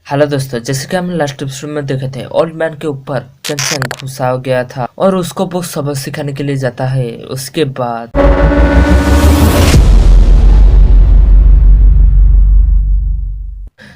Hello दोस्तों, जैसे कि हमने लास्ट एपिसोड में देखे थे, ओल्ड मैन के ऊपर चंचंग गुस्सा हो गया था और उसको वो सबक सिखाने के लिए जाता है। उसके बाद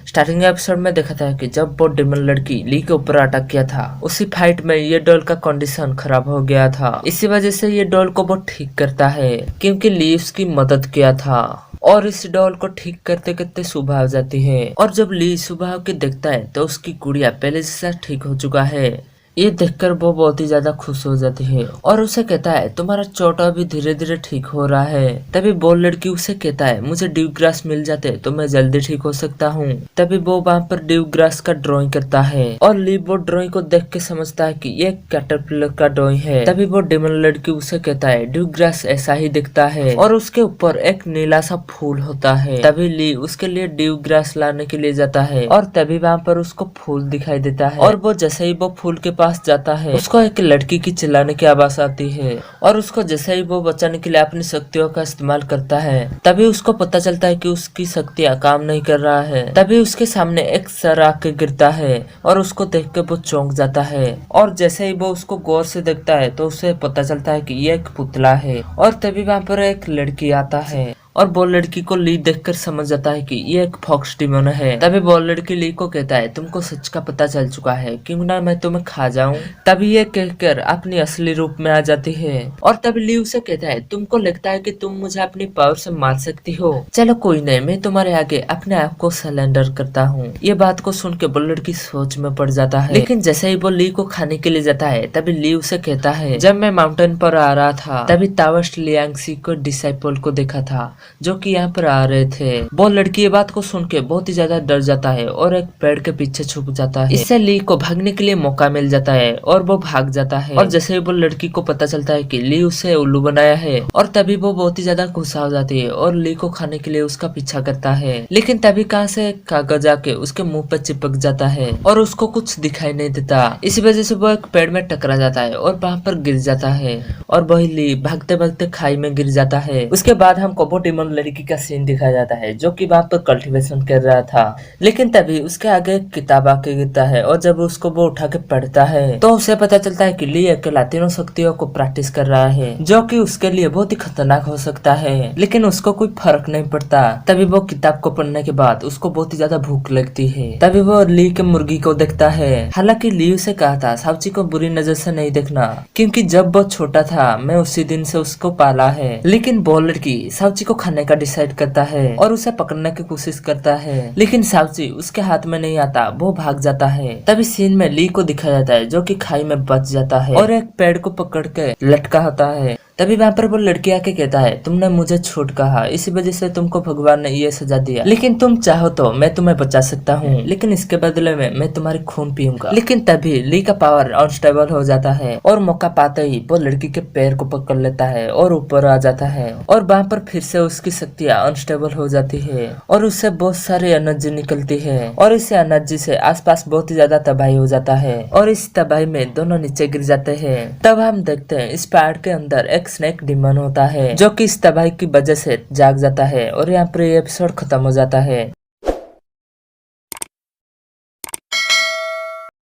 स्टार्टिंग एपिसोड में देखा था कि जब वो डेमन लड़की ली के ऊपर अटैक किया था, उसी फाइट में ये डॉल का कंडीशन खराब हो गया था। इसी वजह से ये डॉल को वो ठीक करता है क्योंकि ली उसकी मदद किया था। और इस डॉल को ठीक करते करते सुबह हो जाती है और जब ली सुबह के देखता है तो उसकी गुड़िया पहले जैसा ठीक हो चुका है। ये देखकर वो बहुत ही ज्यादा खुश हो जाती है और उसे कहता है तुम्हारा चोट अभी धीरे धीरे ठीक हो रहा है। तभी वो लड़की उसे कहता है मुझे ड्यू ग्रास मिल जाते तो मैं जल्दी ठीक हो सकता हूँ। तभी वो वहाँ पर ड्यू ग्रास का ड्राइंग करता है और ली वो ड्राइंग को देख के समझता है कि ये कैटरपिलर का ड्राइंग है। तभी वो डेमन लड़की उसे कहता है ड्यू ग्रास ऐसा ही दिखता है और उसके ऊपर एक नीला सा फूल होता है। तभी ली उसके लिए ड्यू ग्रास लाने के लिए जाता है और तभी वहाँ पर उसको फूल दिखाई देता है और वो जैसे ही वो फूल के पास जाता है उसको एक लड़की की चिल्लाने की आवाज आती है और उसको जैसे ही वो बचाने के लिए अपनी शक्तियों का इस्तेमाल करता है तभी उसको पता चलता है कि उसकी शक्तियां काम नहीं कर रहा है। तभी उसके सामने एक सर आके गिरता है और उसको देख के वो चौंक जाता है और जैसे ही वो उसको गौर से देखता है तो उसे पता चलता है कि ये एक पुतला है। और तभी वहाँ पर एक लड़की आता है और वो लड़की को ली देखकर समझ जाता है कि ये एक फॉक्स डिमोन है। तभी वो लड़की ली को कहता है तुमको सच का पता चल चुका है, क्यों ना मैं तुम्हें खा जाऊं। तभी ये कहकर अपनी असली रूप में आ जाती है और तभी ली उसे कहता है तुमको लगता है कि तुम मुझे अपनी पावर से मार सकती हो, चलो कोई नहीं, मैं तुम्हारे आगे अपने आप को सरेंडर करता हूँ। ये बात को सुन के वो लड़की सोच में पड़ जाता है। लेकिन जैसे ही वो ली को खाने के लिए जाता है तभी ली उसे कहता है जब मैं माउंटेन पर आ रहा था तभी तावस्ट लियांगसी को डिसाइपल को देखा था जो कि यहाँ पर आ रहे थे। वो लड़की ये बात को सुन के बहुत ही ज्यादा डर जाता है और एक पेड़ के पीछे छुप जाता है। इससे ली को भागने के लिए मौका मिल जाता है और वो भाग जाता है। और जैसे ही वो लड़की को पता चलता है कि ली उसे उल्लू बनाया है और तभी वो बहुत ही ज्यादा गुस्सा हो जाती है और ली को खाने के लिए उसका पीछा करता है। लेकिन तभी कहाँ से कागज आके उसके मुंह पे चिपक जाता है और उसको कुछ दिखाई नहीं देता। इसी वजह से वो एक पेड़ में टकरा जाता है और वहाँ पर गिर जाता है और वही ली भागते भागते खाई में गिर जाता है। उसके बाद हमको वो डेमन लड़की का सीन दिखाया जाता है जो कि वहाँ पर कल्टीवेशन कर रहा था। लेकिन तभी उसके आगे एक किताब आके गिरता है और जब उसको वो उठा के पढ़ता है तो उसे पता चलता है कि ली अकेला तीनों शक्तियों को प्रैक्टिस कर रहा है जो कि उसके लिए बहुत ही खतरनाक हो सकता है। लेकिन उसको कोई फर्क नहीं पड़ता। तभी वो किताब को पढ़ने के बाद उसको बहुत ही ज्यादा भूख लगती है। तभी वो ली के मुर्गी को देखता है। हालांकि ली उसे कहा था साउची को बुरी नजर से नहीं देखना क्योंकि जब वो छोटा था मैं उसी दिन से उसको पाला है। लेकिन वो लड़की साउची को खाने का डिसाइड करता है और उसे पकड़ने की कोशिश करता है। लेकिन साउची उसके हाथ में नहीं आता, वो भाग जाता है। तभी सीन में ली को दिखाया जाता है जो कि खाई में बच जाता है और एक पेड़ को पकड़ के लटका होता है। तभी वहाँ पर वो लड़की आके कहता है तुमने मुझे छूट कहा, इसी वजह से तुमको भगवान ने ये सजा दिया, लेकिन तुम चाहो तो मैं तुम्हें बचा सकता हूँ, लेकिन इसके बदले में मैं तुम्हारी खून पीऊंगा। लेकिन तभी ली का पावर अनस्टेबल हो जाता है और मौका पाते ही वो लड़की के पैर को पकड़ लेता है और ऊपर आ जाता है और वहाँ पर फिर से उसकी शक्तियाँ अनस्टेबल हो जाती है और उससे बहुत सारी एनर्जी निकलती है और इस एनर्जी से आसपास बहुत ही ज्यादा तबाही हो जाता है और इस तबाही में दोनों नीचे गिर जाते हैं। तब हम देखते हैं इस पहाड़ के अंदर एक स्नेक डिमन होता है जो कि इस तबाही की वजह से जाग जाता है और यहाँ पर ये एपिसोड खत्म हो जाता है।